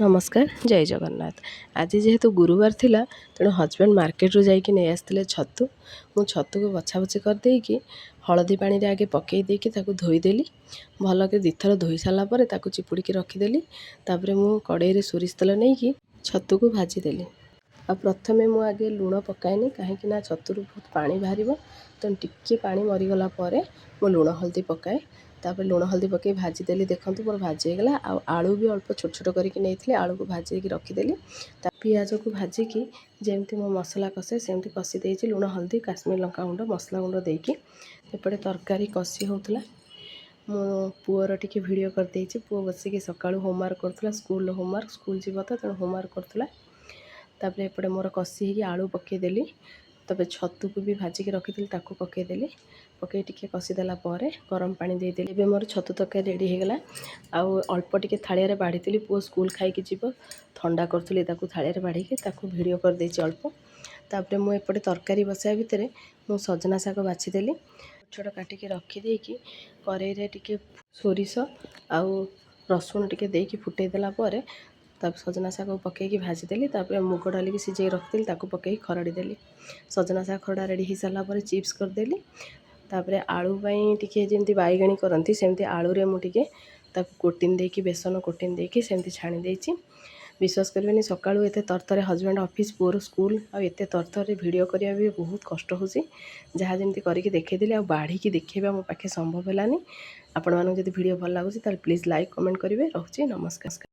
नमस्कार जय जगन्नाथ। आज जेहेतु गुरुवार थिला तेणु हजबैंड मार्केट रू जाइए नहीं आसते छतु मु छतु को बछा बछी करदेकि हलदी पानी रे आगे पकई देकी ताकू धोईदेली। भल के दिथर धोई सारापर ताकू चिपुड़ी रखिदेली। तापर मु कड़ाई सोरिष तेल नहीं छतु को भाजीदेली। आ प्रथमे मु आगे लुण पकाएनी कहीं छतुरु बहुत पानी बाहर तेणु टिके पानी मरीगला मु लुण हल्दी पकाए। तापर लुण हल्दी पकई भाजीदेली। देखूँ मोर भाजीगला। आलू भी अल्प छोट छोट करके नहीं आलू को भाजी रखिदेली। पियाज को भाजिकी जमती मो मसला कषे सेमती कषी देती लुण हल्दी काश्मीर लंका गुंड मसला गुंड देकी। एपटे तरकारी कषी होता मो पुअर टिके वीडियो करदे। पुआ बसिक सका होमवर्क करूला स्कूल होमवर्क स्कूल जीव तो तेणु होमवर्क करूला। तापर एपटे मोर कषी हो आलू पकईदेली। तब छतु को भी भाजिक रखी पकईदेली। पकई टिके कषीदेला गरम पानी देदेली। एबे मोर छतु तरकारी रेडी होगला। आउ अल्प टिके थालिया बाढ़ी पुओ स्कूल खाई जीव थंडा करूली थालिया बाढ़ी वीडियो करदे अल्प। तापर मु एपटे तरकारी बसाया भितर मु सजना शाग बाछीदेली। छोट छोट काटिकी रखिदेकी कड़ाई टिके सोरिष आउ रसुण टिके देकी फुटेदेला तब सजना शाग पकईकी भाजीदेली। तापर मुग डाली की सिझे रखिदेली पकई खरड़ीदेली। सजना शाग खरड़ा रेडी हो सारापर चिप्स करदेली। तापर आलू टिके जमी बैगणी करती सेमती आलू रे मुझे कोटिन देकी बेसन कोटिन देकी सेमती छाणी देची। विश्वास करें सका एत तरतर हजबैंड ऑफिस पुअर स्कूल आते तरतर वीडियो करने भी बहुत कष्ट हो जहाँ जमी करके देखईदेली। आ बाढ़ी की देखा मो पाखे संभव है। आपण मानक जब वीडियो भल लगुच प्लीज लाइक कमेंट करेंगे। रोचे नमस्कार।